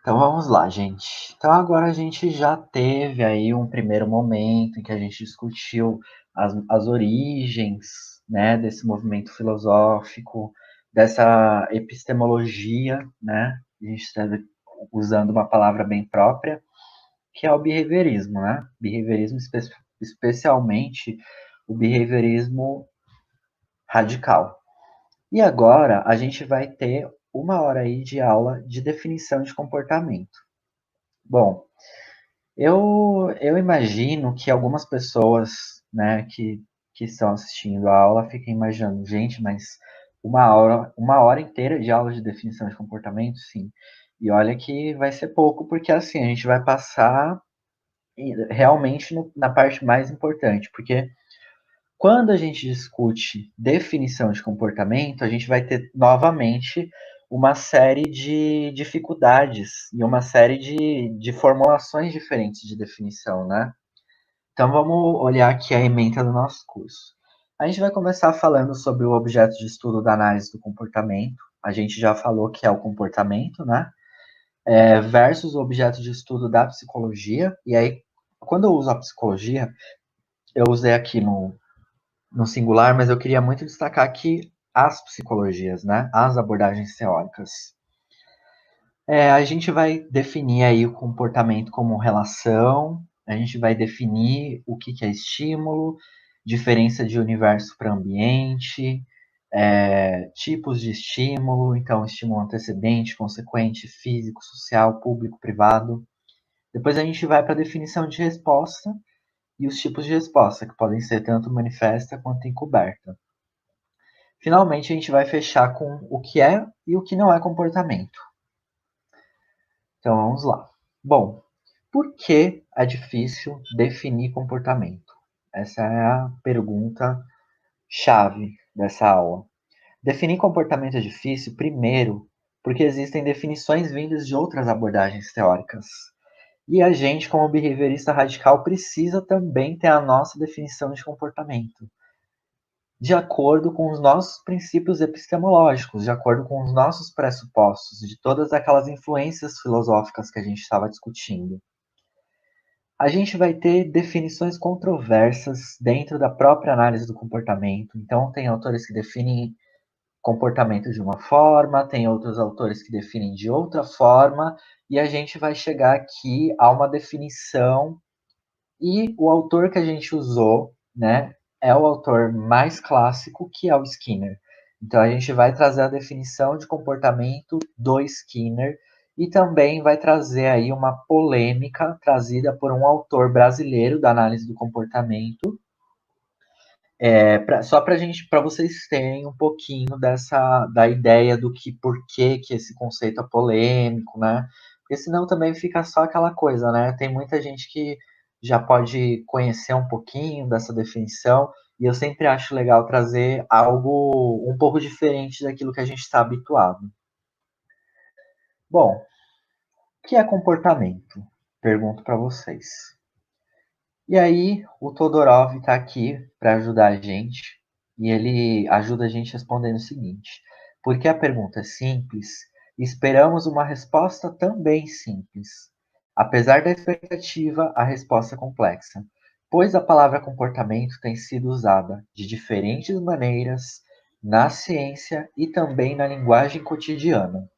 Então vamos lá, gente. Então agora a gente já teve aí um primeiro momento em que a gente discutiu as origens, né, desse movimento filosófico, dessa epistemologia, né? A gente está usando uma palavra bem própria, que é o behaviorismo, né? Behaviorismo, especialmente o behaviorismo radical. E agora a gente vai ter uma hora aí de aula de definição de comportamento. Bom, eu imagino que algumas pessoas, né, que estão assistindo a aula fiquem imaginando, gente, mas uma hora inteira de aula de definição de comportamento, sim. E olha que vai ser pouco, porque assim, a gente vai passar realmente na parte mais importante, porque quando a gente discute definição de comportamento, a gente vai ter novamente uma série de dificuldades e uma série de formulações diferentes de definição, né? Então vamos olhar aqui a ementa do nosso curso. A gente vai começar falando sobre o objeto de estudo da análise do comportamento. A gente já falou que é o comportamento, né? Versus o objeto de estudo da psicologia. E aí, quando eu uso a psicologia, eu usei aqui no singular, mas eu queria muito destacar aqui as psicologias, né? As abordagens teóricas. A gente vai definir aí o comportamento como relação, a gente vai definir o que é estímulo, diferença de universo para ambiente, tipos de estímulo, então estímulo antecedente, consequente, físico, social, público, privado. Depois a gente vai para a definição de resposta e os tipos de resposta, que podem ser tanto manifesta quanto encoberta. Finalmente, a gente vai fechar com o que é e o que não é comportamento. Então, vamos lá. Bom, por que é difícil definir comportamento? Essa é a pergunta chave dessa aula. Definir comportamento é difícil, primeiro, porque existem definições vindas de outras abordagens teóricas. E a gente, como behaviorista radical, precisa também ter a nossa definição de comportamento, de acordo com os nossos princípios epistemológicos, de acordo com os nossos pressupostos, de todas aquelas influências filosóficas que a gente estava discutindo. A gente vai ter definições controversas dentro da própria análise do comportamento. Então, tem autores que definem comportamento de uma forma, tem outros autores que definem de outra forma, e a gente vai chegar aqui a uma definição. E o autor que a gente usou, né, é o autor mais clássico, que é o Skinner. Então a gente vai trazer a definição de comportamento do Skinner e também vai trazer aí uma polêmica trazida por um autor brasileiro da análise do comportamento, só para gente, para vocês terem um pouquinho da ideia do que, por que esse conceito é polêmico, né? Porque senão também fica só aquela coisa, né? Tem muita gente que já pode conhecer um pouquinho dessa definição, e eu sempre acho legal trazer algo um pouco diferente daquilo que a gente está habituado. Bom, o que é comportamento? Pergunto para vocês. E aí, o Todorov está aqui para ajudar a gente, e ele ajuda a gente respondendo o seguinte: porque a pergunta é simples, esperamos uma resposta também simples. Apesar da expectativa, a resposta é complexa, pois a palavra comportamento tem sido usada de diferentes maneiras na ciência e também na linguagem cotidiana.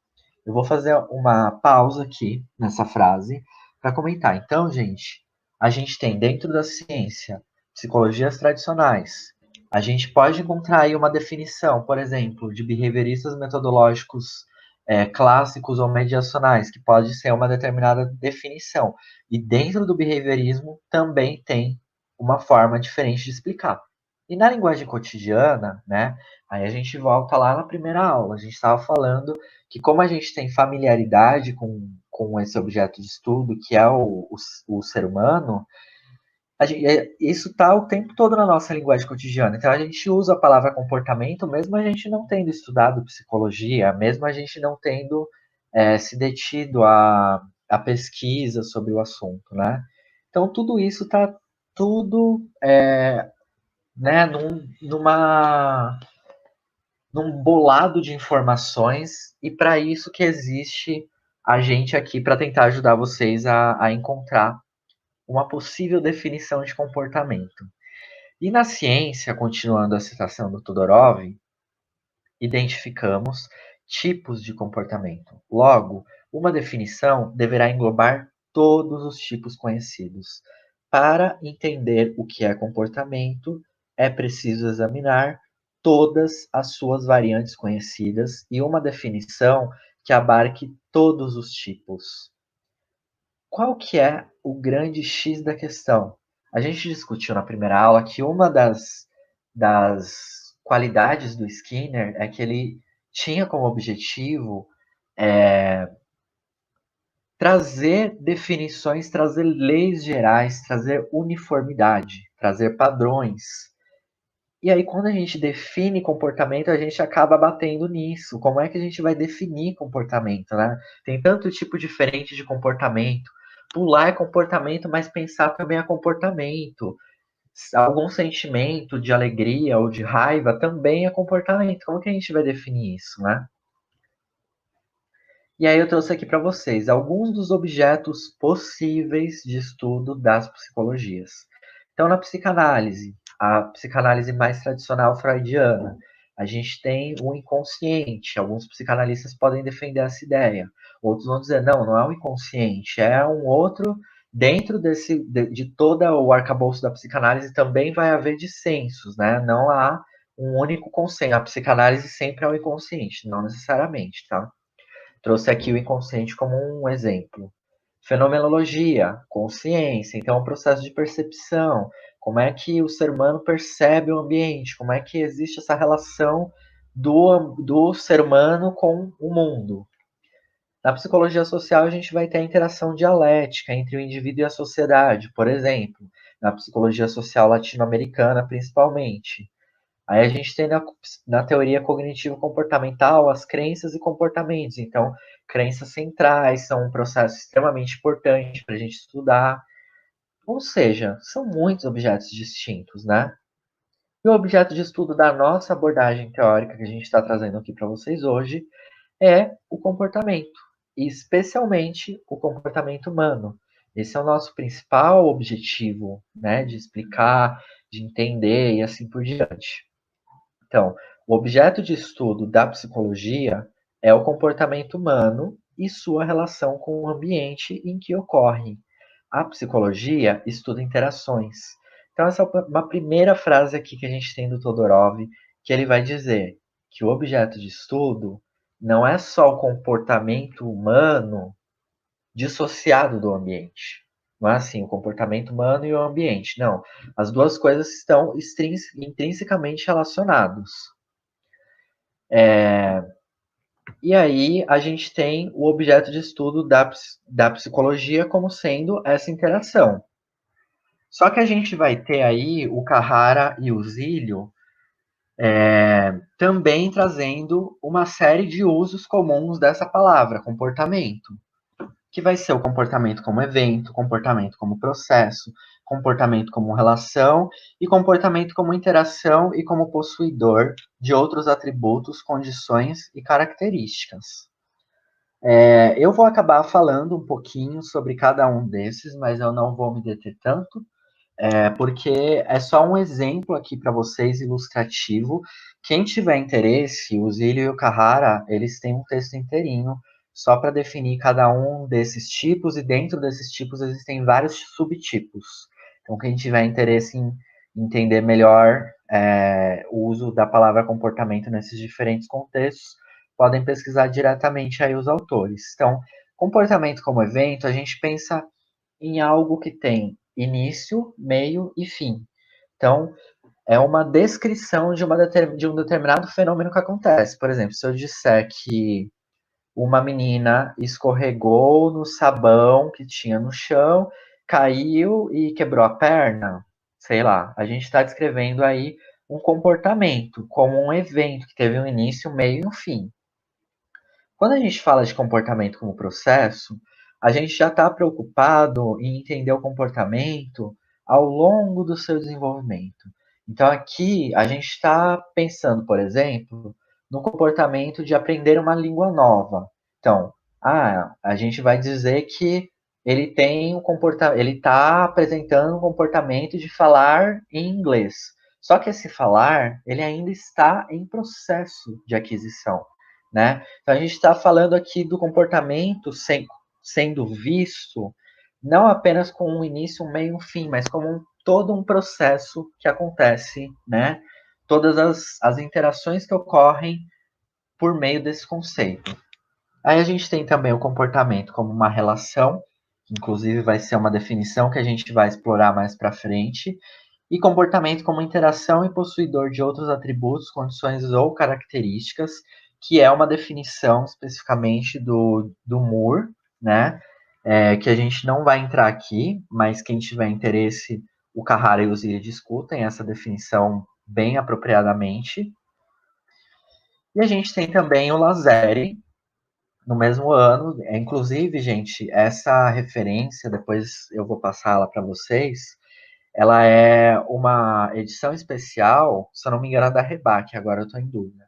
Eu vou fazer uma pausa aqui nessa frase para comentar. Então, gente, a gente tem dentro da ciência psicologias tradicionais. A gente pode encontrar aí uma definição, por exemplo, de behavioristas metodológicos clássicos ou mediacionais, que pode ser uma determinada definição. E dentro do behaviorismo também tem uma forma diferente de explicar. E na linguagem cotidiana, né, aí a gente volta lá na primeira aula. A gente estava falando que como a gente tem familiaridade com esse objeto de estudo, que é o ser humano, isso está o tempo todo na nossa linguagem cotidiana. Então a gente usa a palavra comportamento, mesmo a gente não tendo estudado psicologia, mesmo a gente não tendo se detido a pesquisa sobre o assunto, né? Então tudo isso está tudo né, num bolado de informações, e para isso que existe a gente aqui para tentar ajudar vocês a encontrar uma possível definição de comportamento. E na ciência, continuando a citação do Todorov, identificamos tipos de comportamento. Logo, uma definição deverá englobar todos os tipos conhecidos. Para entender o que é comportamento, é preciso examinar todas as suas variantes conhecidas e uma definição que abarque todos os tipos. Qual que é o grande X da questão? A gente discutiu na primeira aula que uma das qualidades do Skinner é que ele tinha como objetivo trazer definições, trazer leis gerais, trazer uniformidade, trazer padrões. E aí, quando a gente define comportamento, a gente acaba batendo nisso. Como é que a gente vai definir comportamento, né? Tem tanto tipo diferente de comportamento. Pular é comportamento, mas pensar também é comportamento. Algum sentimento de alegria ou de raiva também é comportamento. Como que a gente vai definir isso, né? E aí eu trouxe aqui para vocês alguns dos objetos possíveis de estudo das psicologias. Então, na psicanálise, a psicanálise mais tradicional freudiana, a gente tem o inconsciente. Alguns psicanalistas podem defender essa ideia. Outros vão dizer, não, não é o inconsciente, é um outro. Dentro de todo o arcabouço da psicanálise também vai haver dissensos, né? Não há um único consenso. A psicanálise sempre é o inconsciente, não necessariamente, tá? Trouxe aqui o inconsciente como um exemplo. Fenomenologia, consciência, então é um processo de percepção. Como é que o ser humano percebe o ambiente? Como é que existe essa relação do ser humano com o mundo? Na psicologia social, a gente vai ter a interação dialética entre o indivíduo e a sociedade, por exemplo, na psicologia social latino-americana, principalmente. Aí a gente tem na teoria cognitivo-comportamental as crenças e comportamentos. Então, crenças centrais são um processo extremamente importante para a gente estudar. Ou seja, são muitos objetos distintos, né? E o objeto de estudo da nossa abordagem teórica que a gente está trazendo aqui para vocês hoje é o comportamento, e especialmente o comportamento humano. Esse é o nosso principal objetivo, né? De explicar, de entender e assim por diante. Então, o objeto de estudo da psicologia é o comportamento humano e sua relação com o ambiente em que ocorre. A psicologia estuda interações. Então, essa é uma primeira frase aqui que a gente tem do Todorov, que ele vai dizer que o objeto de estudo não é só o comportamento humano dissociado do ambiente. Não é assim, o comportamento humano e o ambiente. Não. As duas coisas estão intrinsecamente relacionados. E aí a gente tem o objeto de estudo da psicologia como sendo essa interação. Só que a gente vai ter aí o Carrara e o Zílio também trazendo uma série de usos comuns dessa palavra, comportamento, que vai ser o comportamento como evento, comportamento como processo, comportamento como relação e comportamento como interação e como possuidor de outros atributos, condições e características. Eu vou acabar falando um pouquinho sobre cada um desses, mas eu não vou me deter tanto, porque é só um exemplo aqui para vocês ilustrativo. Quem tiver interesse, o Zílio e o Carrara, eles têm um texto inteirinho só para definir cada um desses tipos, e dentro desses tipos existem vários subtipos. Então, quem tiver interesse em entender melhor o uso da palavra comportamento nesses diferentes contextos, podem pesquisar diretamente aí os autores. Então, comportamento como evento, a gente pensa em algo que tem início, meio e fim. Então, é uma descrição de um determinado fenômeno que acontece. Por exemplo, se eu disser que uma menina escorregou no sabão que tinha no chão, caiu e quebrou a perna, sei lá, a gente está descrevendo aí um comportamento, como um evento que teve um início, um meio e um fim. Quando a gente fala de comportamento como processo, a gente já está preocupado em entender o comportamento ao longo do seu desenvolvimento. Então, aqui a gente está pensando, por exemplo, no comportamento de aprender uma língua nova. Então, A gente vai dizer que ele tem um comportamento, ele está apresentando um comportamento de falar em inglês. Só que esse falar, ele ainda está em processo de aquisição, né? Então a gente está falando aqui do comportamento sendo visto não apenas com um início, um meio e um fim, mas como todo um processo que acontece, né? Todas as interações que ocorrem por meio desse conceito. Aí a gente tem também o comportamento como uma relação, que inclusive vai ser uma definição que a gente vai explorar mais para frente, e comportamento como interação e possuidor de outros atributos, condições ou características, que é uma definição especificamente do Moore, né? Que a gente não vai entrar aqui, mas quem tiver interesse, o Carrara e o Zilli discutem essa definição bem apropriadamente. E a gente tem também o Lazare, no mesmo ano. Inclusive, gente, essa referência, depois eu vou passá-la para vocês, ela é uma edição especial, se eu não me engano, da Rebaque, agora eu estou em dúvida,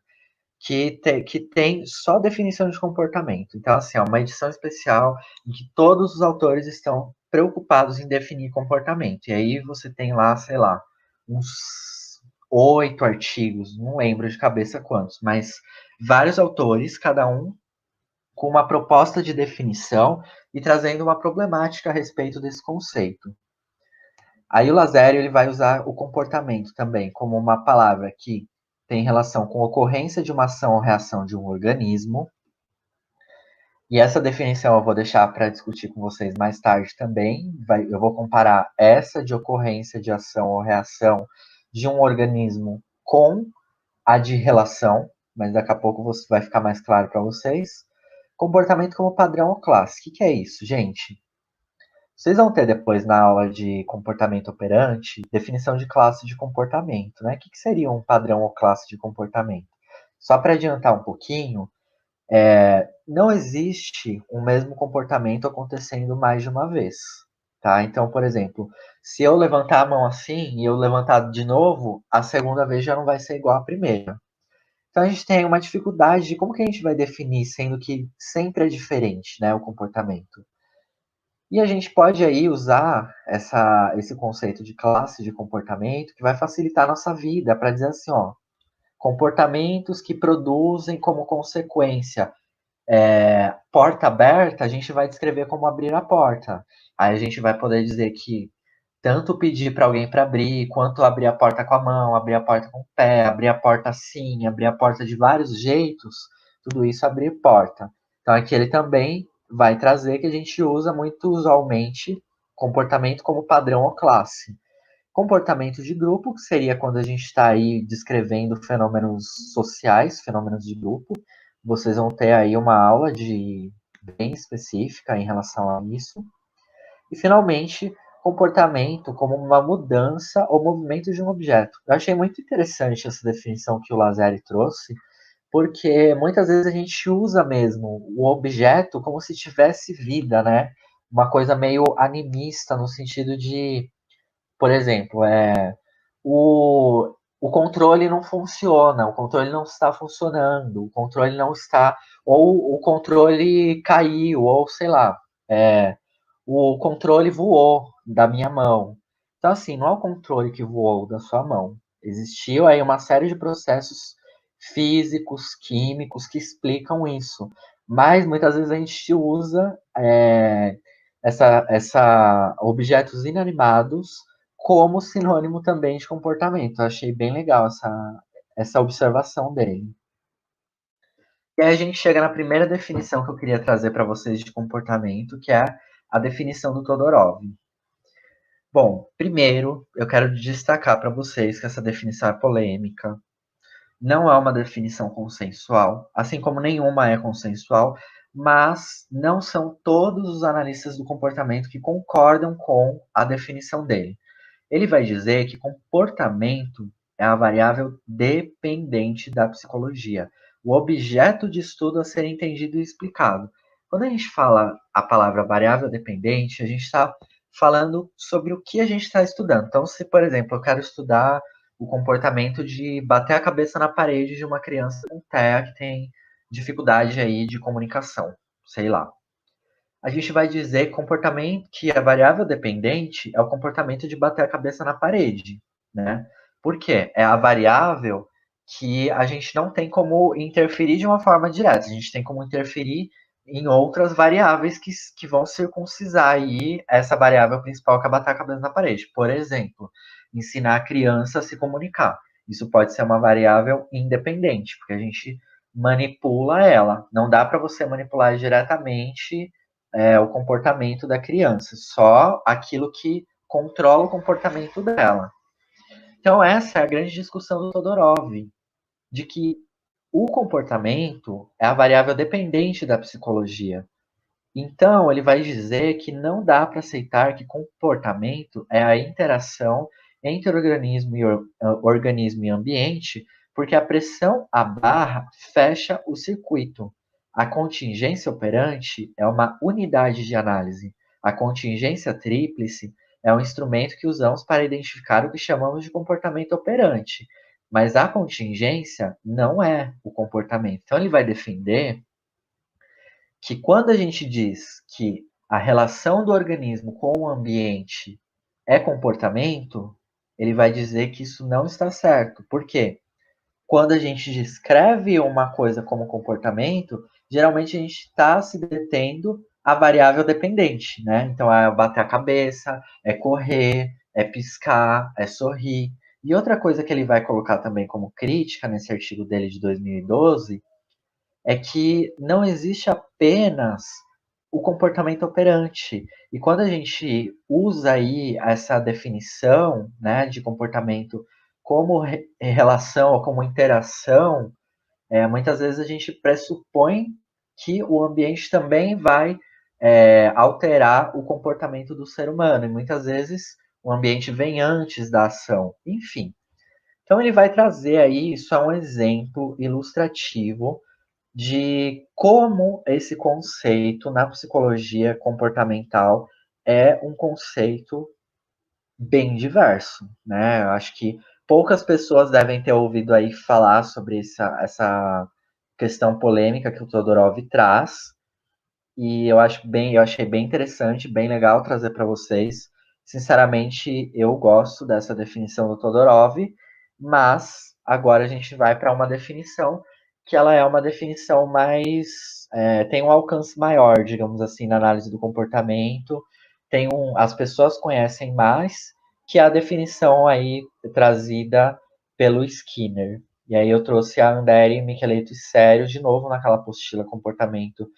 que tem só definição de comportamento. Então, assim, é uma edição especial em que todos os autores estão preocupados em definir comportamento. E aí você tem lá, sei lá, uns 8 artigos, não lembro de cabeça quantos, mas vários autores, cada um com uma proposta de definição e trazendo uma problemática a respeito desse conceito. Aí o Lasério ele vai usar o comportamento também como uma palavra que tem relação com a ocorrência de uma ação ou reação de um organismo. E essa definição eu vou deixar para discutir com vocês mais tarde também. Eu vou comparar essa de ocorrência de ação ou reação de um organismo com a de relação, mas daqui a pouco vai ficar mais claro para vocês. Comportamento como padrão ou classe. O que é isso, gente? Vocês vão ter depois na aula de comportamento operante definição de classe de comportamento, né? O que seria um padrão ou classe de comportamento? Só para adiantar um pouquinho, não existe o mesmo comportamento acontecendo mais de uma vez, tá? Então, por exemplo, se eu levantar a mão assim e eu levantar de novo, a segunda vez já não vai ser igual à primeira. Então a gente tem uma dificuldade de como que a gente vai definir, sendo que sempre é diferente, né, o comportamento. E a gente pode aí usar esse conceito de classe de comportamento que vai facilitar a nossa vida para dizer assim, ó, comportamentos que produzem como consequência porta aberta, a gente vai descrever como abrir a porta. Aí a gente vai poder dizer que tanto pedir para alguém para abrir, quanto abrir a porta com a mão, abrir a porta com o pé, abrir a porta assim, abrir a porta de vários jeitos, tudo isso é abrir porta. Então aqui ele também vai trazer que a gente usa muito usualmente comportamento como padrão ou classe. Comportamento de grupo, que seria quando a gente está aí descrevendo fenômenos sociais, fenômenos de grupo. Vocês vão ter aí uma aula bem específica em relação a isso. E, finalmente, comportamento como uma mudança ou movimento de um objeto. Eu achei muito interessante essa definição que o Lazare trouxe, porque muitas vezes a gente usa mesmo o objeto como se tivesse vida, né? Uma coisa meio animista, no sentido de, por exemplo, o controle não funciona, o controle não está funcionando, o controle não está, ou o controle caiu, ou sei lá, o controle voou da minha mão. Então, assim, não é o controle que voou da sua mão. Existiu aí uma série de processos físicos, químicos que explicam isso. Mas muitas vezes a gente usa objetos inanimados como sinônimo também de comportamento. Eu achei bem legal essa observação dele. E aí a gente chega na primeira definição que eu queria trazer para vocês de comportamento, que é a definição do Todorov. Bom, primeiro eu quero destacar para vocês que essa definição é polêmica, não é uma definição consensual, assim como nenhuma é consensual, mas não são todos os analistas do comportamento que concordam com a definição dele. Ele vai dizer que comportamento é a variável dependente da psicologia, o objeto de estudo a ser entendido e explicado. Quando a gente fala a palavra variável dependente, a gente está falando sobre o que a gente está estudando. Então, se, por exemplo, eu quero estudar o comportamento de bater a cabeça na parede de uma criança com TEA que tem dificuldade aí de comunicação. sei lá. A gente vai dizer comportamento que a variável dependente é o comportamento de bater a cabeça na parede, né? Por quê? É a variável que a gente não tem como interferir de uma forma direta, a gente tem como interferir em outras variáveis que vão circuncisar aí essa variável principal que é bater a cabeça na parede. Por exemplo, ensinar a criança a se comunicar. Isso pode ser uma variável independente, porque a gente manipula ela. Não dá para você manipular diretamente o comportamento da criança, só aquilo que controla o comportamento dela. Então, essa é a grande discussão do Todorov, de que o comportamento é a variável dependente da psicologia. Então, ele vai dizer que não dá para aceitar que comportamento é a interação entre organismo e ambiente, porque a pressão à barra fecha o circuito. A contingência operante é uma unidade de análise. A contingência tríplice é um instrumento que usamos para identificar o que chamamos de comportamento operante. Mas a contingência não é o comportamento. Então, ele vai defender que quando a gente diz que a relação do organismo com o ambiente é comportamento, ele vai dizer que isso não está certo. Por quê? Quando a gente descreve uma coisa como comportamento, geralmente a gente está se detendo a variável dependente, né? Então é bater a cabeça, é correr, é piscar, é sorrir. E outra coisa que ele vai colocar também como crítica nesse artigo dele de 2012 é que não existe apenas o comportamento operante. E quando a gente usa aí essa definição, né, de comportamento como relação ou como interação, muitas vezes a gente pressupõe que o ambiente também vai alterar o comportamento do ser humano. E muitas vezes o ambiente vem antes da ação. Enfim. Então ele vai trazer aí, isso é um exemplo ilustrativo de como esse conceito na psicologia comportamental é um conceito bem diverso, né? Eu acho que poucas pessoas devem ter ouvido aí falar sobre essa questão polêmica que o Todorov traz, e eu achei bem interessante, bem legal trazer para vocês. Sinceramente, eu gosto dessa definição do Todorov, mas agora a gente vai para uma definição que ela é uma definição mais tem um alcance maior, digamos assim, na análise do comportamento. As pessoas conhecem mais que a definição aí trazida pelo Skinner. E aí eu trouxe a Andere, Micheleto e Sério de novo naquela apostila Comportamento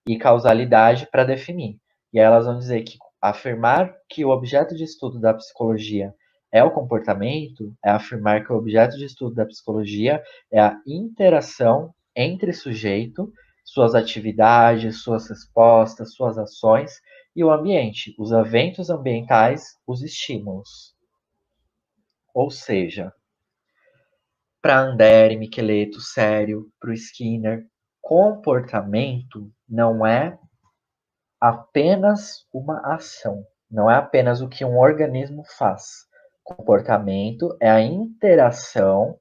e causalidade para definir. E aí elas vão dizer que afirmar que o objeto de estudo da psicologia é o comportamento, é afirmar que o objeto de estudo da psicologia é a interação entre sujeito, suas atividades, suas respostas, suas ações e o ambiente, os eventos ambientais, os estímulos. Ou seja, para Andere, Micheleto, Sério, para o Skinner, comportamento não é apenas uma ação, não é apenas o que um organismo faz. Comportamento é a interação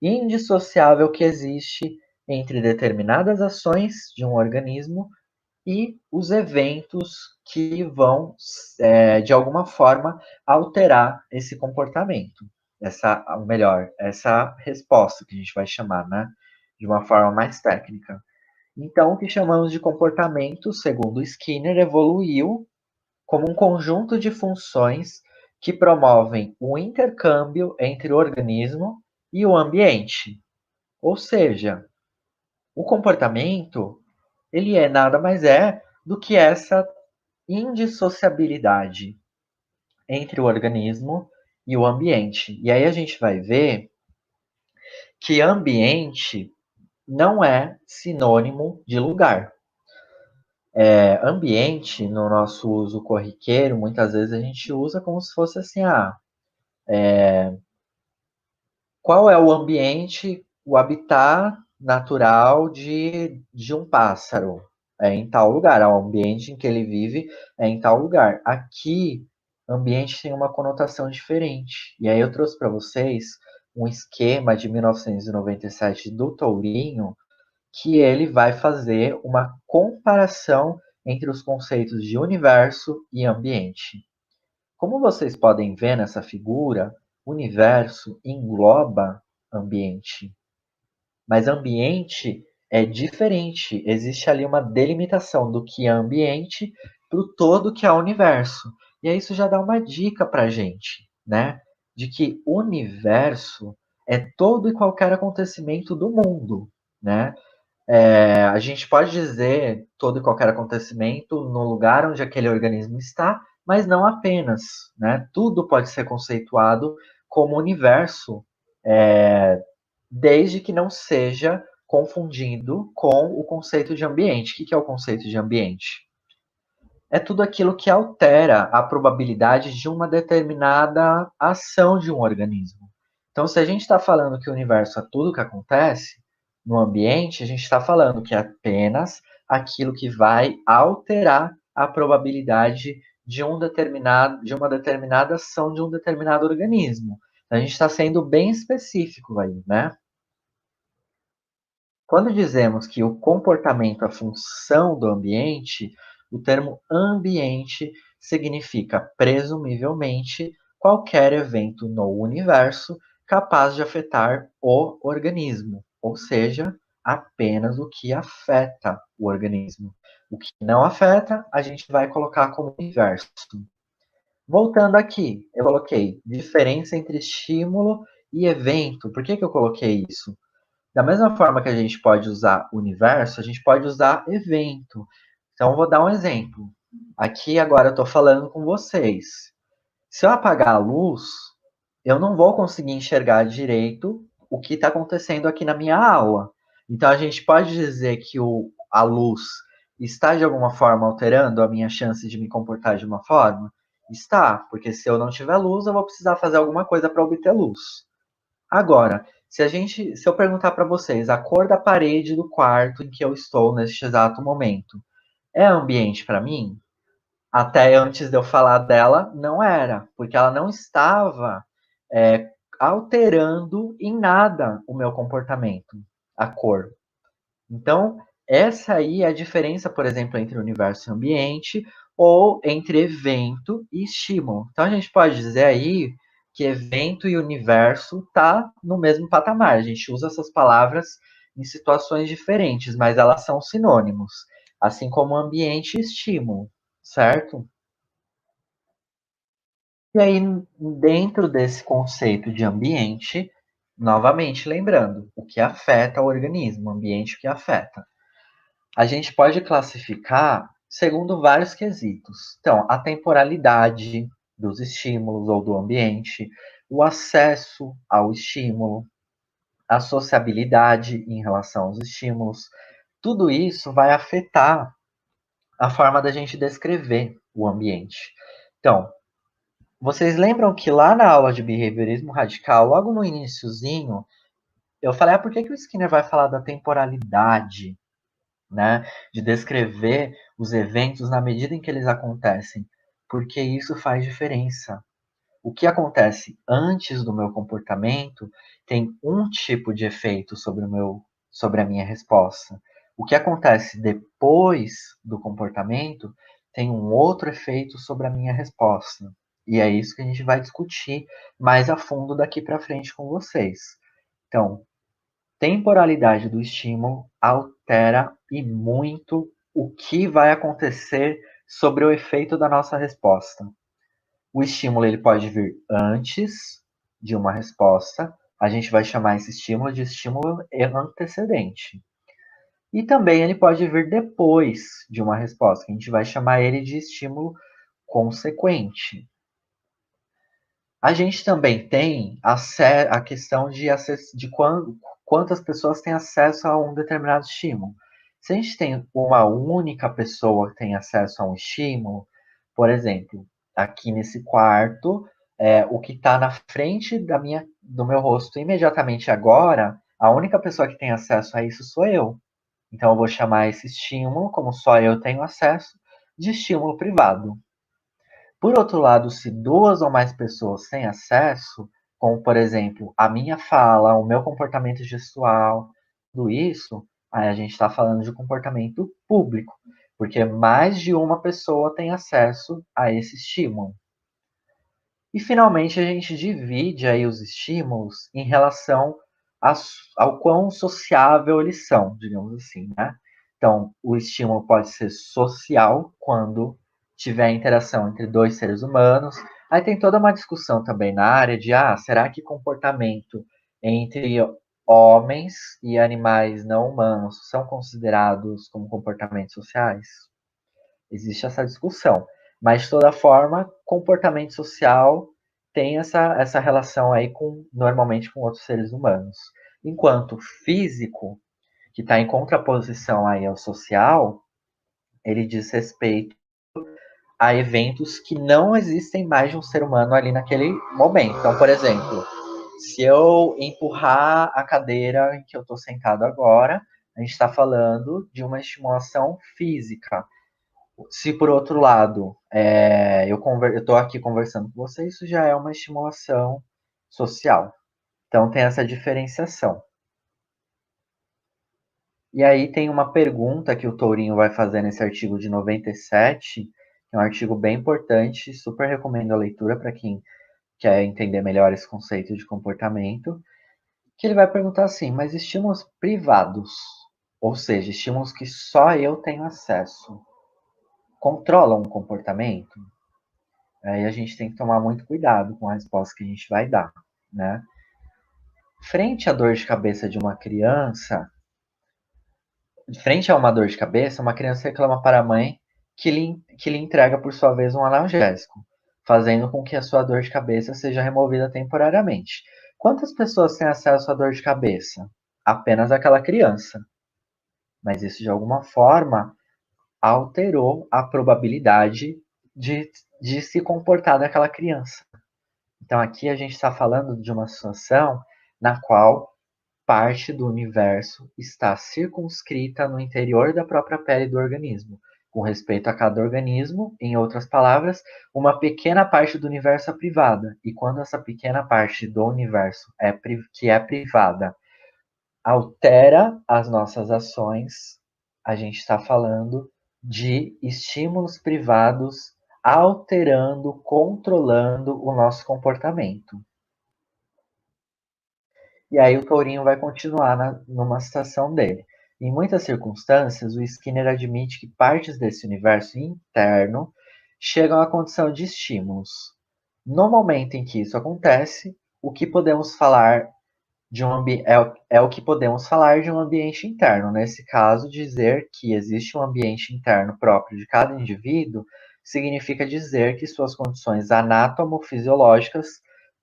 indissociável que existe entre determinadas ações de um organismo e os eventos que vão, de alguma forma, alterar esse comportamento. Essa resposta que a gente vai chamar, né? De uma forma mais técnica. Então, o que chamamos de comportamento, segundo Skinner, evoluiu como um conjunto de funções que promovem o intercâmbio entre o organismo e o ambiente. Ou seja, o comportamento, ele é nada mais do que essa indissociabilidade entre o organismo e o ambiente. E aí a gente vai ver que ambiente não é sinônimo de lugar. Ambiente, no nosso uso corriqueiro, muitas vezes a gente usa como se fosse assim, qual é o ambiente, o habitat natural de um pássaro? É em tal lugar, o ambiente em que ele vive é em tal lugar. Aqui, ambiente tem uma conotação diferente. E aí eu trouxe para vocês um esquema de 1997 do Tourinho, que ele vai fazer uma comparação entre os conceitos de universo e ambiente. Como vocês podem ver nessa figura, universo engloba ambiente. Mas ambiente é diferente. Existe ali uma delimitação do que é ambiente para o todo que é o universo. E aí isso já dá uma dica para a gente, né? De que o universo é todo e qualquer acontecimento do mundo, né? A gente pode dizer todo e qualquer acontecimento no lugar onde aquele organismo está, mas não apenas, né? Tudo pode ser conceituado como universo, desde que não seja confundido com o conceito de ambiente. O que é o conceito de ambiente? É tudo aquilo que altera a probabilidade de uma determinada ação de um organismo. Então, se a gente está falando que o universo é tudo que acontece no ambiente, a gente está falando que é apenas aquilo que vai alterar a probabilidade de de uma determinada ação de um determinado organismo. A gente está sendo bem específico aí, né? Quando dizemos que o comportamento é função do ambiente, o termo ambiente significa, presumivelmente, qualquer evento no universo capaz de afetar o organismo, ou seja, apenas o que afeta o organismo. O que não afeta, a gente vai colocar como universo. Voltando aqui, eu coloquei diferença entre estímulo e evento. Por que eu coloquei isso? Da mesma forma que a gente pode usar universo, a gente pode usar evento. Então, eu vou dar um exemplo. Aqui agora eu estou falando com vocês. Se eu apagar a luz, eu não vou conseguir enxergar direito o que está acontecendo aqui na minha aula. Então, a gente pode dizer que a luz está de alguma forma alterando a minha chance de me comportar de uma forma? Está, porque se eu não tiver luz, eu vou precisar fazer alguma coisa para obter luz. Agora, se eu perguntar para vocês a cor da parede do quarto em que eu estou neste exato momento, é ambiente para mim? Até antes de eu falar dela, não era, porque ela não estava alterando em nada o meu comportamento, a cor. Então, essa aí é a diferença, por exemplo, entre universo e ambiente, ou entre evento e estímulo. Então, a gente pode dizer aí que evento e universo tá no mesmo patamar. A gente usa essas palavras em situações diferentes, mas elas são sinônimos, assim como ambiente e estímulo, certo? E aí, dentro desse conceito de ambiente, novamente lembrando, o que afeta o organismo, o ambiente o que afeta. A gente pode classificar segundo vários quesitos. Então, a temporalidade dos estímulos ou do ambiente, o acesso ao estímulo, a sociabilidade em relação aos estímulos, tudo isso vai afetar a forma da gente descrever o ambiente. Então, vocês lembram que lá na aula de behaviorismo radical, logo no iniciozinho, eu falei, por que o Skinner vai falar da temporalidade, né? De descrever os eventos na medida em que eles acontecem, porque isso faz diferença. O que acontece antes do meu comportamento tem um tipo de efeito sobre a minha resposta. O que acontece depois do comportamento tem um outro efeito sobre a minha resposta. E é isso que a gente vai discutir mais a fundo daqui para frente com vocês. Então, temporalidade do estímulo altera e muito o que vai acontecer sobre o efeito da nossa resposta. O estímulo ele pode vir antes de uma resposta, a gente vai chamar esse estímulo de estímulo antecedente. E também ele pode vir depois de uma resposta, que a gente vai chamar ele de estímulo consequente. A gente também tem a questão de quantas pessoas têm acesso a um determinado estímulo. Se a gente tem uma única pessoa que tem acesso a um estímulo, por exemplo, aqui nesse quarto, o que está na frente do meu rosto imediatamente agora, a única pessoa que tem acesso a isso sou eu. Então eu vou chamar esse estímulo, como só eu tenho acesso, de estímulo privado. Por outro lado, se duas ou mais pessoas têm acesso, como por exemplo a minha fala, o meu comportamento gestual, tudo isso, Aí a gente está falando de comportamento público, porque mais de uma pessoa tem acesso a esse estímulo. E finalmente a gente divide aí os estímulos em relação ao quão sociável eles são, digamos assim, né? Então, o estímulo pode ser social quando tiver interação entre dois seres humanos. Aí tem toda uma discussão também na área de, será que comportamento entre homens e animais não humanos são considerados como comportamentos sociais? Existe essa discussão. Mas, de toda forma, comportamento social tem essa relação aí normalmente com outros seres humanos. Enquanto físico, que está em contraposição aí ao social, ele diz respeito a eventos que não existem mais de um ser humano ali naquele momento. Então, por exemplo, se eu empurrar a cadeira em que eu estou sentado agora, a gente está falando de uma estimulação física. Se por outro lado, eu estou aqui conversando com você, isso já é uma estimulação social. Então tem essa diferenciação. E aí tem uma pergunta que o Tourinho vai fazer nesse artigo de 97, que é um artigo bem importante, super recomendo a leitura para quem quer entender melhor esse conceito de comportamento, que ele vai perguntar assim, mas estímulos privados, ou seja, estímulos que só eu tenho acesso, controlam o comportamento? Aí a gente tem que tomar muito cuidado com a resposta que a gente vai dar, né? Frente à dor de cabeça de uma criança, frente a uma dor de cabeça, uma criança reclama para a mãe que lhe entrega, por sua vez, um analgésico, fazendo com que a sua dor de cabeça seja removida temporariamente. Quantas pessoas têm acesso à dor de cabeça? Apenas aquela criança. Mas isso, de alguma forma, alterou a probabilidade de se comportar daquela criança. Então aqui a gente está falando de uma situação na qual parte do universo está circunscrita no interior da própria pele do organismo. Com respeito a cada organismo, em outras palavras, uma pequena parte do universo é privada. E quando essa pequena parte do universo que é privada altera as nossas ações, a gente está falando de estímulos privados alterando, controlando o nosso comportamento. E aí o Tourinho vai continuar numa citação dele. Em muitas circunstâncias, o Skinner admite que partes desse universo interno chegam à condição de estímulos. No momento em que isso acontece, o que podemos falar é o que podemos falar de um ambiente interno. Nesse caso, dizer que existe um ambiente interno próprio de cada indivíduo significa dizer que suas condições anatomofisiológicas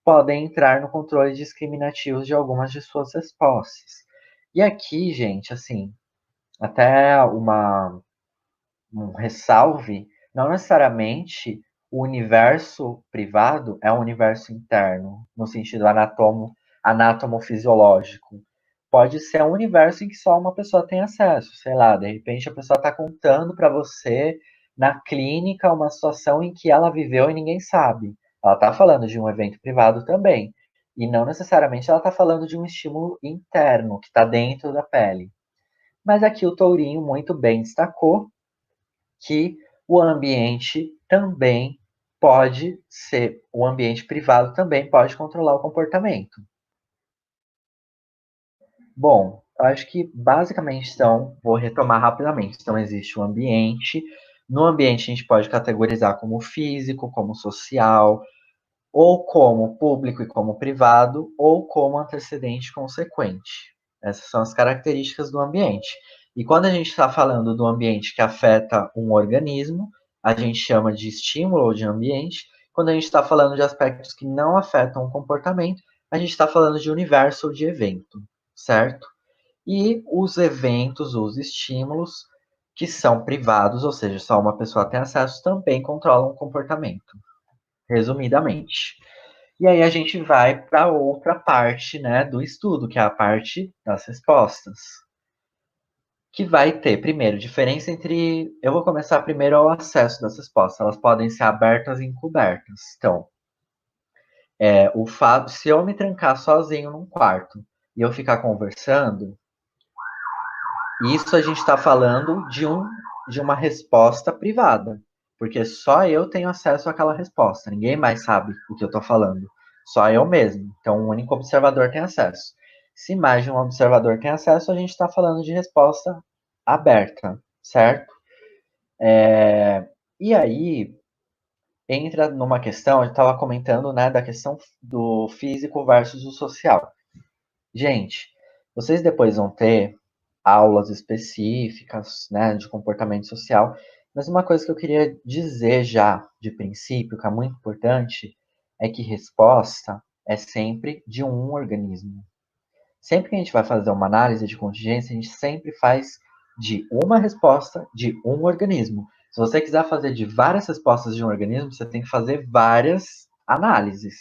podem entrar no controle discriminativo de algumas de suas respostas. E aqui, gente, assim, até um ressalve, não necessariamente o universo privado é um universo interno, no sentido anatomofisiológico. Pode ser um universo em que só uma pessoa tem acesso, sei lá, de repente a pessoa está contando para você na clínica uma situação em que ela viveu e ninguém sabe. Ela está falando de um evento privado também. E não necessariamente ela está falando de um estímulo interno que está dentro da pele. Mas aqui o Tourinho muito bem destacou que o ambiente também pode ser, o ambiente privado também pode controlar o comportamento. Bom, acho que basicamente então, vou retomar rapidamente. Então, existe o ambiente. No ambiente, a gente pode categorizar como físico, como social, ou como público e como privado, ou como antecedente e consequente. Essas são as características do ambiente. E quando a gente está falando do ambiente que afeta um organismo, a gente chama de estímulo ou de ambiente. Quando a gente está falando de aspectos que não afetam o comportamento, a gente está falando de universo ou de evento, certo? E os eventos, os estímulos que são privados, ou seja, só uma pessoa tem acesso, também controlam o comportamento, resumidamente. E aí a gente vai para outra parte, né, do estudo, que é a parte das respostas. Que vai ter, primeiro, diferença entre. Eu vou começar primeiro ao acesso das respostas. Elas podem ser abertas e encobertas. Então, o fato, se eu me trancar sozinho num quarto e eu ficar conversando, Isso a gente está falando de uma resposta privada, porque só eu tenho acesso àquela resposta, ninguém mais sabe o que eu estou falando, só eu mesmo. Então, um único observador tem acesso. Se mais de um observador tem acesso, a gente está falando de resposta aberta, certo? E aí entra numa questão, eu estava comentando, né, da questão do físico versus o social. Gente, vocês depois vão ter aulas específicas, né, de comportamento social, mas uma coisa que eu queria dizer já de princípio, que é muito importante, é que resposta é sempre de um organismo. Sempre que a gente vai fazer uma análise de contingência, a gente sempre faz de uma resposta de um organismo. Se você quiser fazer de várias respostas de um organismo, você tem que fazer várias análises.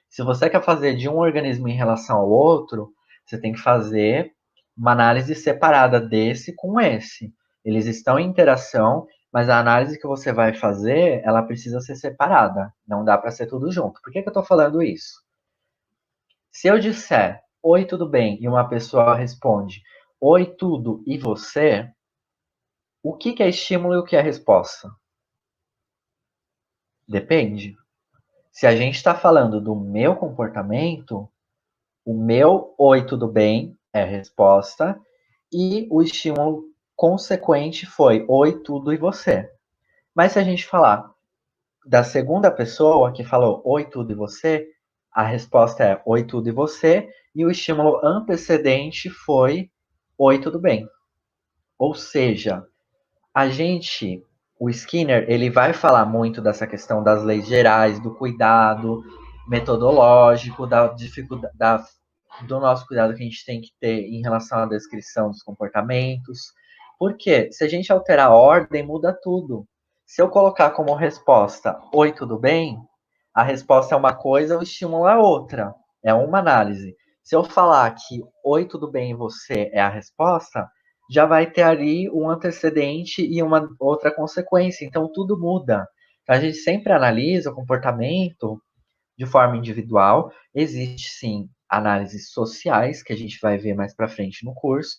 Se você quer fazer de um organismo em relação ao outro, você tem que fazer uma análise separada desse com esse. Eles estão em interação, mas a análise que você vai fazer, ela precisa ser separada. Não dá para ser tudo junto. Por que eu estou falando isso? Se eu disser oi, tudo bem, e uma pessoa responde oi, tudo, e você, o que é estímulo e o que é resposta? Depende. Se a gente está falando do meu comportamento, o meu oi, tudo bem é resposta, e o estímulo consequente foi oi, tudo e você. Mas se a gente falar da segunda pessoa que falou oi, tudo e você, a resposta é oi, tudo e você, e o estímulo antecedente foi oi, tudo bem. Ou seja, a gente, o Skinner, ele vai falar muito dessa questão das leis gerais, do cuidado metodológico, da dificuldade, do nosso cuidado que a gente tem que ter em relação à descrição dos comportamentos. Porque se a gente alterar a ordem, muda tudo. Se eu colocar como resposta, oi, tudo bem? A resposta é uma coisa, o estímulo é outra. É uma análise. Se eu falar que oi, tudo bem e você é a resposta, já vai ter ali um antecedente e uma outra consequência. Então tudo muda. A gente sempre analisa o comportamento de forma individual. Existe sim análises sociais, que a gente vai ver mais para frente no curso,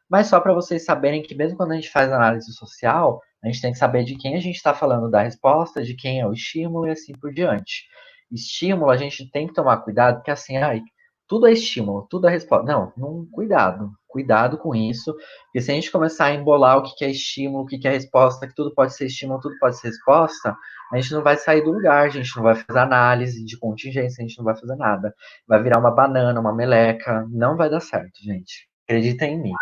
mas só para vocês saberem que mesmo quando a gente faz análise social, a gente tem que saber de quem a gente está falando da resposta, de quem é o estímulo e assim por diante. Estímulo, a gente tem que tomar cuidado, porque assim, ai, tudo é estímulo, tudo é resposta. Não, não, cuidado. Cuidado com isso, porque se a gente começar a embolar o que é estímulo, o que é resposta, que tudo pode ser estímulo, tudo pode ser resposta, a gente não vai sair do lugar, a gente não vai fazer análise de contingência, a gente não vai fazer nada. Vai virar uma banana, uma meleca, não vai dar certo, gente. Acreditem em mim.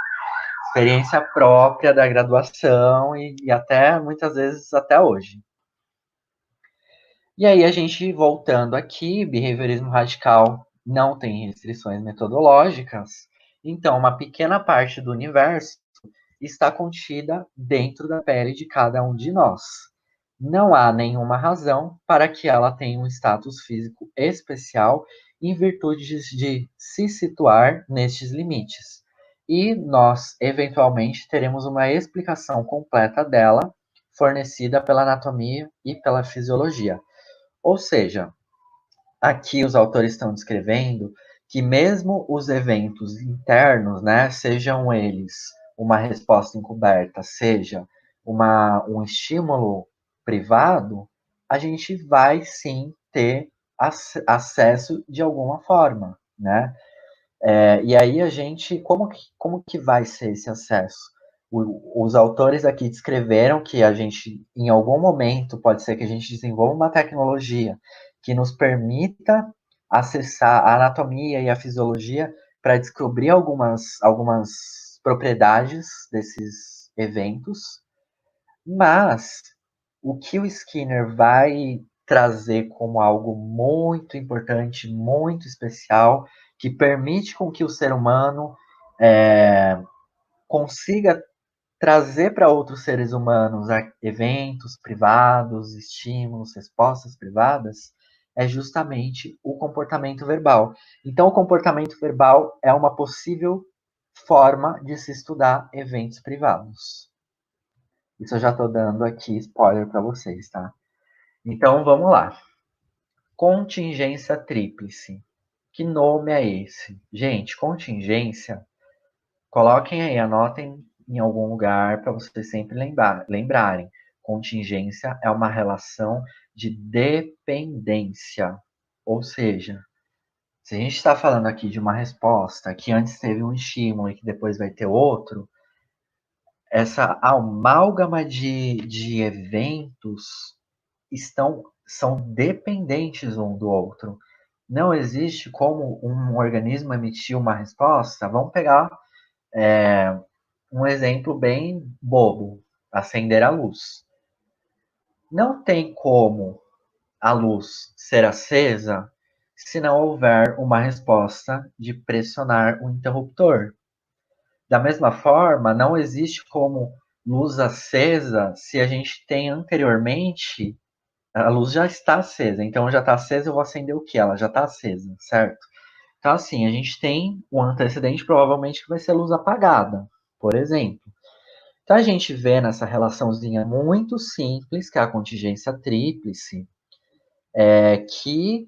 Experiência própria da graduação e até, muitas vezes, até hoje. E aí a gente, voltando aqui, behaviorismo radical não tem restrições metodológicas, então uma pequena parte do universo está contida dentro da pele de cada um de nós. Não há nenhuma razão para que ela tenha um status físico especial em virtude de se situar nestes limites. E nós, eventualmente, teremos uma explicação completa dela, fornecida pela anatomia e pela fisiologia. Ou seja, aqui os autores estão descrevendo que mesmo os eventos internos, né, sejam eles uma resposta encoberta, seja um estímulo privado, a gente vai sim ter acesso de alguma forma, né? E aí a gente, como que vai ser esse acesso? Os autores aqui descreveram que a gente, em algum momento, pode ser que a gente desenvolva uma tecnologia que nos permita acessar a anatomia e a fisiologia para descobrir algumas propriedades desses eventos, mas o que o Skinner vai trazer como algo muito importante, muito especial, que permite com que o ser humano consiga trazer para outros seres humanos eventos privados, estímulos, respostas privadas, é justamente o comportamento verbal. Então, o comportamento verbal é uma possível forma de se estudar eventos privados. Isso eu já estou dando aqui spoiler para vocês, tá? Então vamos lá. Contingência tríplice. Que nome é esse? Gente, contingência, coloquem aí, anotem em algum lugar para vocês sempre lembrarem. Contingência é uma relação de dependência. Ou seja, se a gente está falando aqui de uma resposta que antes teve um estímulo e que depois vai ter outro, essa amálgama de eventos são dependentes um do outro. Não existe como um organismo emitir uma resposta. Vamos pegar um exemplo bem bobo: acender a luz. Não tem como a luz ser acesa se não houver uma resposta de pressionar o interruptor. Da mesma forma, não existe como luz acesa se a gente tem anteriormente a luz já está acesa, então já está acesa, eu vou acender o que? Ela já está acesa, certo? Então, assim, a gente tem um antecedente provavelmente que vai ser luz apagada, por exemplo. Então, a gente vê nessa relaçãozinha muito simples, que é a contingência tríplice, que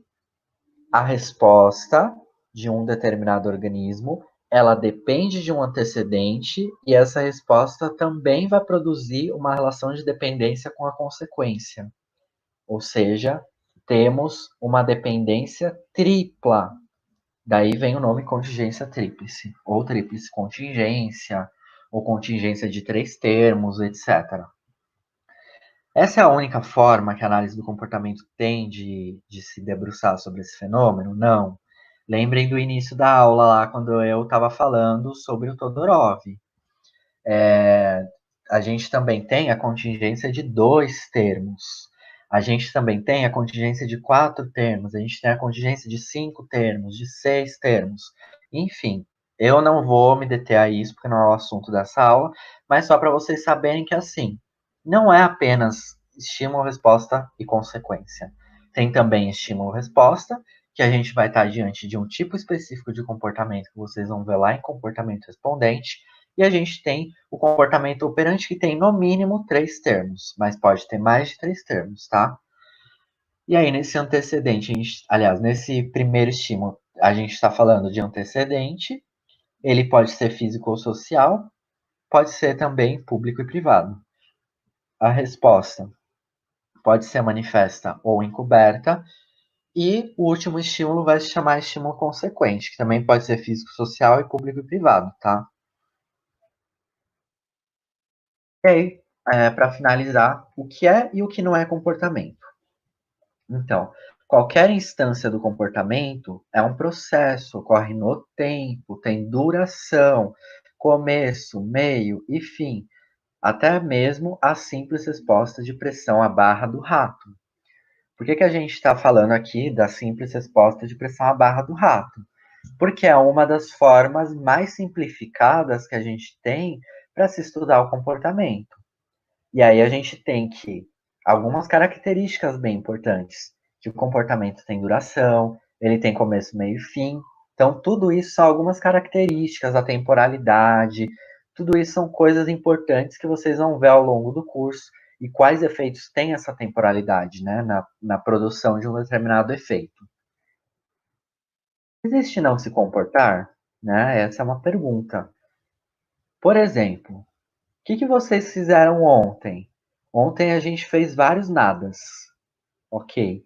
a resposta de um determinado organismo ela depende de um antecedente e essa resposta também vai produzir uma relação de dependência com a consequência. Ou seja, temos uma dependência tripla. Daí vem o nome contingência tríplice, ou tríplice contingência, ou contingência de 3 termos, etc. Essa é a única forma que a análise do comportamento tem de se debruçar sobre esse fenômeno? Não. Lembrem do início da aula lá, quando eu estava falando sobre o Todorov. A gente também tem a contingência de 2 termos. A gente também tem a contingência de 4 termos. A gente tem a contingência de 5 termos, de 6 termos. Enfim, eu não vou me deter a isso, porque não é o assunto dessa aula, mas só para vocês saberem que, assim, não é apenas estímulo-resposta e consequência. Tem também estímulo-resposta, que a gente vai estar diante de um tipo específico de comportamento que vocês vão ver lá em comportamento respondente, e a gente tem o comportamento operante que tem no mínimo 3 termos, mas pode ter mais de 3 termos, tá? E aí, nesse antecedente, aliás, nesse primeiro estímulo, a gente está falando de antecedente, ele pode ser físico ou social, pode ser também público e privado. A resposta pode ser manifesta ou encoberta, e o último estímulo vai se chamar estímulo consequente, que também pode ser físico, social e público e privado, tá? E aí, para finalizar, o que é e o que não é comportamento? Então, qualquer instância do comportamento é um processo, ocorre no tempo, tem duração, começo, meio e fim, até mesmo a simples resposta de pressão à barra do rato. Por que a gente está falando aqui da simples resposta de pressão à barra do rato? Porque é uma das formas mais simplificadas que a gente tem para se estudar o comportamento. E aí a gente tem que algumas características bem importantes, que o comportamento tem duração, ele tem começo, meio e fim. Então, tudo isso são algumas características, a temporalidade, tudo isso são coisas importantes que vocês vão ver ao longo do curso e quais efeitos tem essa temporalidade, né, na produção de um determinado efeito. Existe não se comportar? Né? Essa é uma pergunta. Por exemplo, o que vocês fizeram ontem? Ontem a gente fez vários nadas. Ok.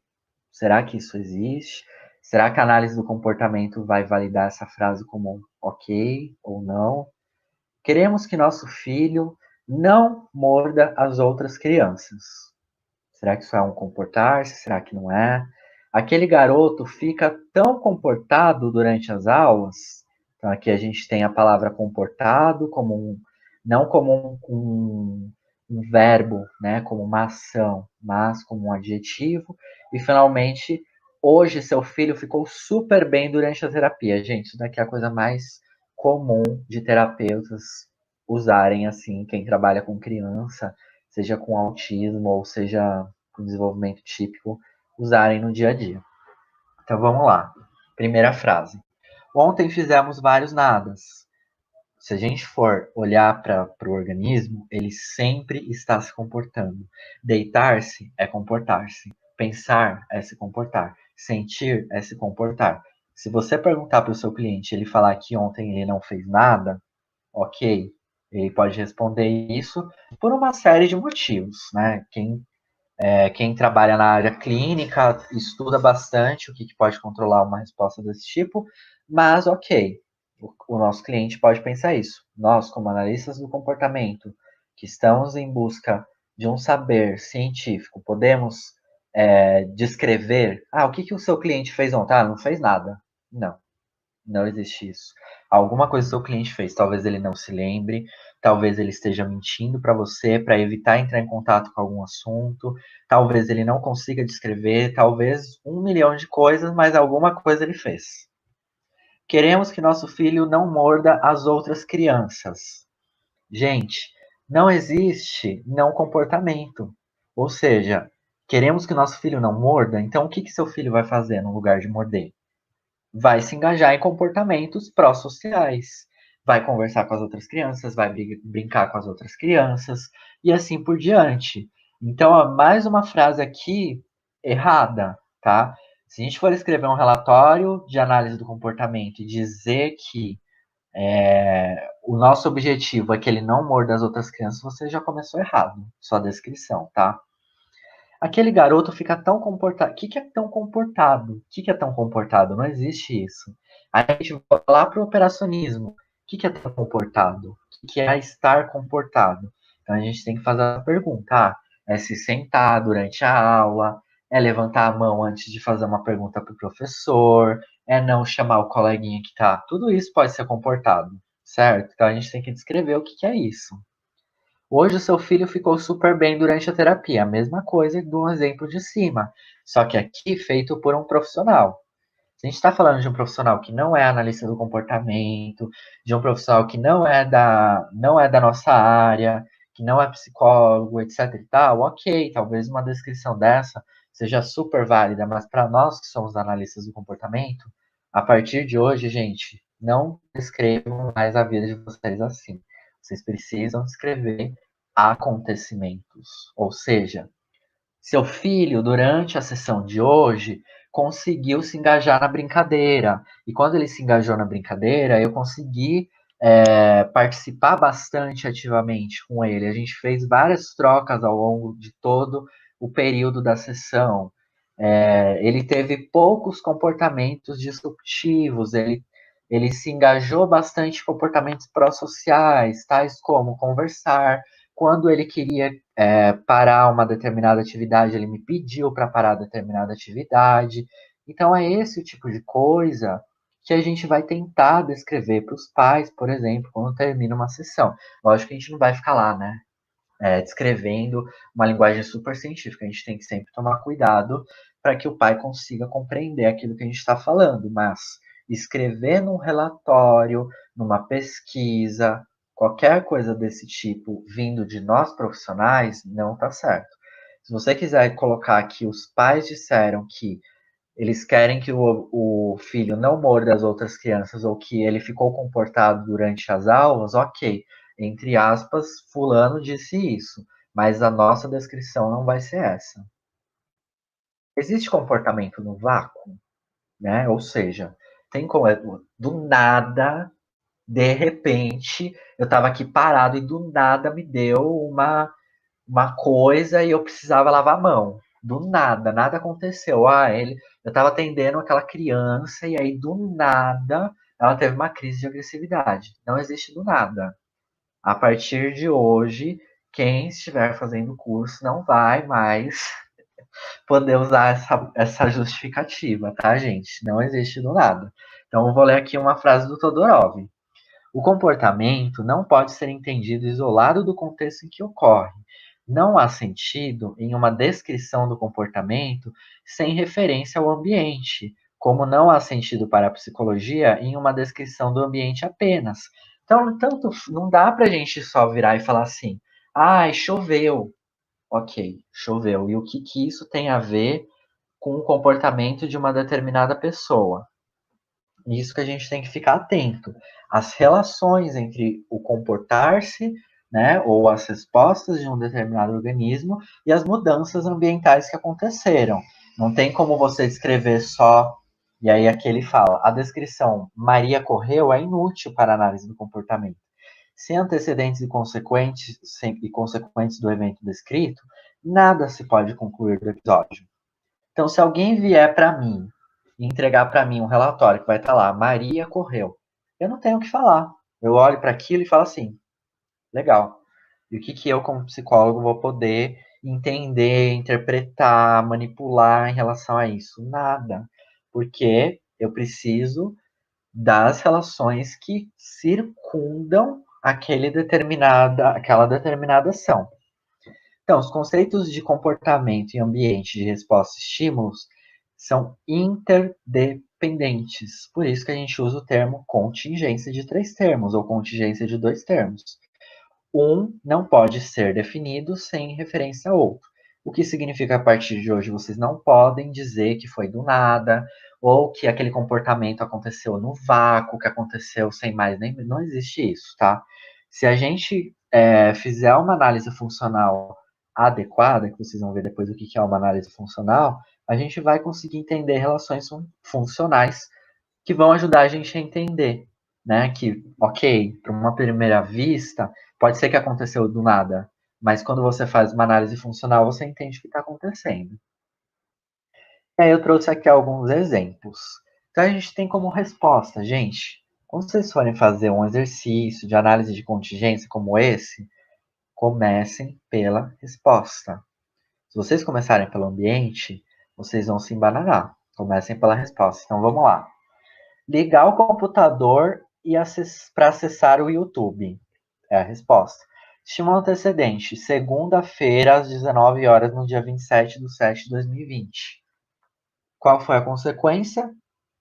Será que isso existe? Será que a análise do comportamento vai validar essa frase como um ok ou não? Queremos que nosso filho não morda as outras crianças. Será que isso é um comportar-se? Será que não é? Aquele garoto fica tão comportado durante as aulas. Então aqui a gente tem a palavra comportado como não como um verbo, né, como uma ação, mas como um adjetivo. E finalmente, hoje seu filho ficou super bem durante a terapia. Gente, isso daqui é a coisa mais comum de terapeutas usarem assim, quem trabalha com criança, seja com autismo ou seja com desenvolvimento típico, usarem no dia a dia. Então vamos lá. Primeira frase. Ontem fizemos vários nadas. Se a gente for olhar para o organismo, ele sempre está se comportando. Deitar-se é comportar-se. Pensar é se comportar. Sentir é se comportar. Se você perguntar para o seu cliente e ele falar que ontem ele não fez nada, ok. Ele pode responder isso por uma série de motivos, né? Quem trabalha na área clínica estuda bastante o que pode controlar uma resposta desse tipo, mas ok, o nosso cliente pode pensar isso. Nós, como analistas do comportamento, que estamos em busca de um saber científico, podemos descrever, o que o seu cliente fez ontem? Não fez nada. Não, não existe isso. Alguma coisa o seu cliente fez, talvez ele não se lembre, talvez ele esteja mentindo para você para evitar entrar em contato com algum assunto, talvez ele não consiga descrever, talvez 1 milhão de coisas, mas alguma coisa ele fez. Queremos que nosso filho não morda as outras crianças. Gente, não existe não comportamento. Ou seja, queremos que nosso filho não morda, então o que seu filho vai fazer no lugar de morder? Vai se engajar em comportamentos pró-sociais. Vai conversar com as outras crianças, vai brincar com as outras crianças e assim por diante. Então, mais uma frase aqui errada, tá? Se a gente for escrever um relatório de análise do comportamento e dizer que o nosso objetivo é que ele não morda as outras crianças, você já começou errado, sua descrição, tá? Aquele garoto fica tão comportado. O que é tão comportado? O que é tão comportado? Não existe isso. Aí a gente vai lá para o operacionismo. O que é tão comportado? O que é estar comportado? Então a gente tem que fazer a pergunta: é se sentar durante a aula, é levantar a mão antes de fazer uma pergunta para o professor, é não chamar o coleguinha que tá. Tudo isso pode ser comportado, certo? Então a gente tem que descrever o que é isso. Hoje o seu filho ficou super bem durante a terapia, a mesma coisa do exemplo de cima, só que aqui feito por um profissional. Se a gente está falando de um profissional que não é analista do comportamento, de um profissional que não é da nossa área, que não é psicólogo, etc e tal, ok, talvez uma descrição dessa seja super válida, mas para nós que somos analistas do comportamento, a partir de hoje, gente, não descrevam mais a vida de vocês assim. Vocês precisam descrever acontecimentos, ou seja, seu filho, durante a sessão de hoje, conseguiu se engajar na brincadeira. E quando ele se engajou na brincadeira, eu consegui participar bastante ativamente com ele. A gente fez várias trocas ao longo de todo o período da sessão. Ele teve poucos comportamentos disruptivos, ele se engajou bastante em comportamentos pró-sociais, tais como conversar. Quando ele queria parar uma determinada atividade, ele me pediu para parar determinada atividade. Então, é esse o tipo de coisa que a gente vai tentar descrever para os pais, por exemplo, quando termina uma sessão. Lógico que a gente não vai ficar lá, né? Descrevendo uma linguagem super científica. A gente tem que sempre tomar cuidado para que o pai consiga compreender aquilo que a gente está falando, mas escrever num relatório, numa pesquisa, qualquer coisa desse tipo vindo de nós profissionais, não está certo. Se você quiser colocar que os pais disseram que eles querem que o filho não morda as outras crianças ou que ele ficou comportado durante as aulas, ok. Entre aspas, fulano disse isso, mas a nossa descrição não vai ser essa. Existe comportamento no vácuo, né? Ou seja, tem como do nada, de repente, eu estava aqui parado e do nada me deu uma coisa e eu precisava lavar a mão. Do nada, nada aconteceu. Eu estava atendendo aquela criança e aí do nada ela teve uma crise de agressividade. Não existe do nada. A partir de hoje, quem estiver fazendo o curso não vai mais poder usar essa justificativa, tá, gente? Não existe do nada. Então, eu vou ler aqui uma frase do Todorov. O comportamento não pode ser entendido isolado do contexto em que ocorre. Não há sentido em uma descrição do comportamento sem referência ao ambiente, como não há sentido para a psicologia em uma descrição do ambiente apenas. Então, tanto não dá para a gente só virar e falar assim: choveu. Ok, choveu. E o que isso tem a ver com o comportamento de uma determinada pessoa? Isso que a gente tem que ficar atento. As relações entre o comportar-se, né, ou as respostas de um determinado organismo e as mudanças ambientais que aconteceram. Não tem como você descrever só. E aí aqui ele fala: a descrição Maria correu é inútil para a análise do comportamento. Sem antecedentes e consequentes do evento descrito, nada se pode concluir do episódio. Então, se alguém vier para mim e entregar para mim um relatório que vai estar lá, Maria correu, eu não tenho o que falar. Eu olho para aquilo e falo assim, legal. E o que eu, como psicólogo, vou poder entender, interpretar, manipular em relação a isso? Nada. Porque eu preciso das relações que circundam aquela determinada ação. Então, os conceitos de comportamento e ambiente de resposta a estímulos são interdependentes. Por isso que a gente usa o termo contingência de 3 termos ou contingência de 2 termos. Um não pode ser definido sem referência a outro. O que significa que a partir de hoje vocês não podem dizer que foi do nada, ou que aquele comportamento aconteceu no vácuo, que aconteceu sem mais nem. Não existe isso, tá? Se a gente fizer uma análise funcional adequada, que vocês vão ver depois o que é uma análise funcional, a gente vai conseguir entender relações funcionais que vão ajudar a gente a entender, né? Que, ok, para uma primeira vista, pode ser que aconteceu do nada, mas quando você faz uma análise funcional, você entende o que está acontecendo. E aí eu trouxe aqui alguns exemplos. Então a gente tem como resposta, gente, quando vocês forem fazer um exercício de análise de contingência como esse, comecem pela resposta. Se vocês começarem pelo ambiente, vocês vão se embananar. Comecem pela resposta. Então vamos lá. Ligar o computador e para acessar o YouTube. É a resposta. Estímulo antecedente. Segunda-feira, às 19 horas, no dia 27/7/2020. Qual foi a consequência?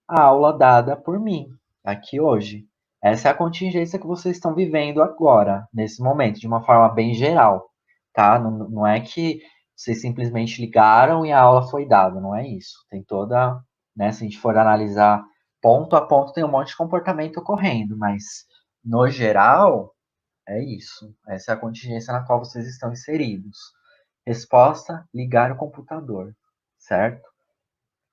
A aula dada por mim, aqui hoje. Essa é a contingência que vocês estão vivendo agora, nesse momento, de uma forma bem geral. Tá? Não é que vocês simplesmente ligaram e a aula foi dada, não é isso. Tem toda, né, se a gente for analisar ponto a ponto, tem um monte de comportamento ocorrendo, mas no geral, é isso. Essa é a contingência na qual vocês estão inseridos. Resposta: ligar o computador, certo?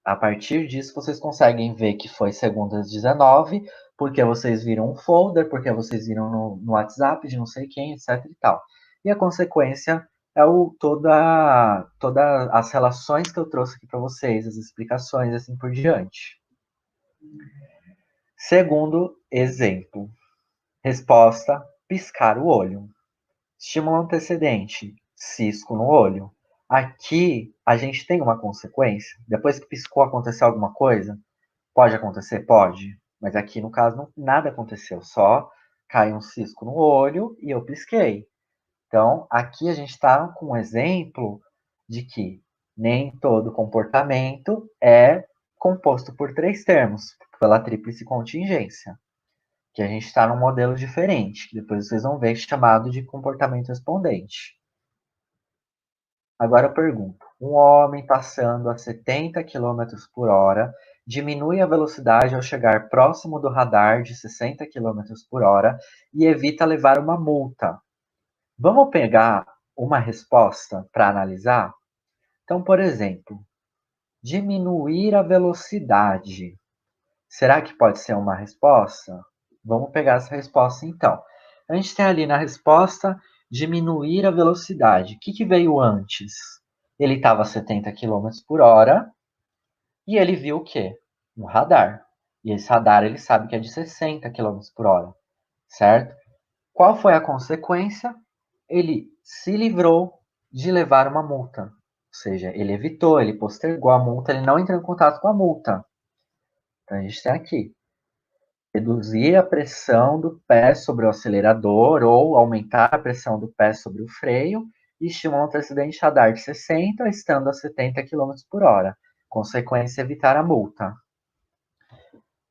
A partir disso, vocês conseguem ver que foi segunda às 19, porque vocês viram um folder, porque vocês viram no WhatsApp de não sei quem, etc e tal. E a consequência é todas as relações que eu trouxe aqui para vocês, as explicações, assim por diante. Segundo exemplo. Resposta: piscar o olho. Estímulo antecedente: cisco no olho. Aqui a gente tem uma consequência. Depois que piscou, aconteceu alguma coisa? Pode acontecer? Pode. Mas aqui no caso nada aconteceu. Só caiu um cisco no olho e eu pisquei. Então aqui a gente está com um exemplo de que nem todo comportamento é composto por 3 termos, pela tríplice contingência, que a gente está num modelo diferente, que depois vocês vão ver chamado de comportamento respondente. Agora eu pergunto: um homem passando a 70 km por hora diminui a velocidade ao chegar próximo do radar de 60 km por hora e evita levar uma multa. Vamos pegar uma resposta para analisar? Então, por exemplo, diminuir a velocidade. Será que pode ser uma resposta? Vamos pegar essa resposta então. A gente tem ali na resposta diminuir a velocidade. O que veio antes? Ele estava a 70 km por hora e ele viu o quê? Um radar. E esse radar ele sabe que é de 60 km por hora, certo? Qual foi a consequência? Ele se livrou de levar uma multa. Ou seja, ele evitou, ele postergou a multa, ele não entrou em contato com a multa. Então a gente tem aqui reduzir a pressão do pé sobre o acelerador ou aumentar a pressão do pé sobre o freio e estimula um antecedente radar de 60, estando a 70 km por hora. Consequência, evitar a multa.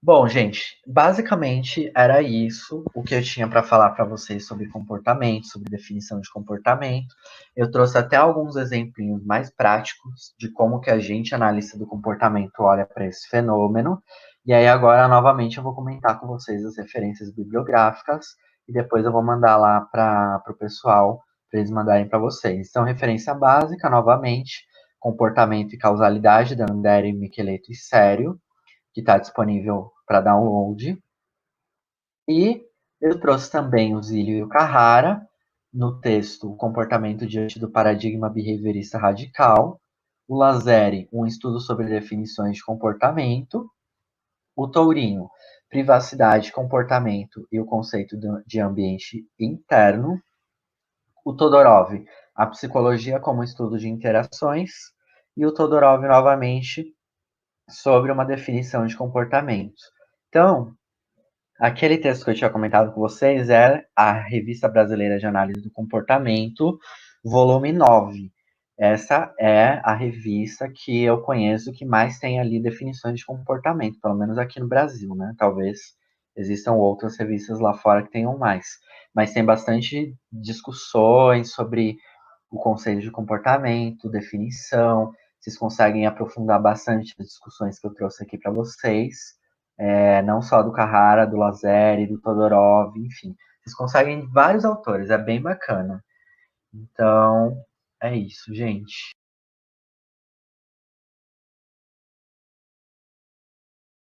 Bom, gente, basicamente era isso o que eu tinha para falar para vocês sobre comportamento, sobre definição de comportamento. Eu trouxe até alguns exemplos mais práticos de como que a gente, analista do comportamento, olha para esse fenômeno. E aí agora, novamente, eu vou comentar com vocês as referências bibliográficas e depois eu vou mandar lá para o pessoal, para eles mandarem para vocês. Então, referência básica, novamente, Comportamento e Causalidade, da Andere, Micheleto e Sério, que está disponível para download. E Eu trouxe também o Zílio e o Carrara, no texto O Comportamento Diante do Paradigma Behaviorista Radical, o Lazeri, um estudo sobre definições de comportamento, o Tourinho, privacidade, comportamento e o conceito de ambiente interno, o Todorov, a psicologia como estudo de interações, e o Todorov novamente sobre uma definição de comportamento. Então, aquele texto que eu tinha comentado com vocês é a Revista Brasileira de Análise do Comportamento, volume 9. Essa é a revista que eu conheço que mais tem ali definições de comportamento, pelo menos aqui no Brasil, né? Talvez existam outras revistas lá fora que tenham mais. Mas tem bastante discussões sobre o conceito de comportamento, definição. Vocês conseguem aprofundar bastante as discussões que eu trouxe aqui para vocês, não só do Carrara, do Lazeri, do Todorov, enfim. Vocês conseguem vários autores, é bem bacana. Então, é isso, gente.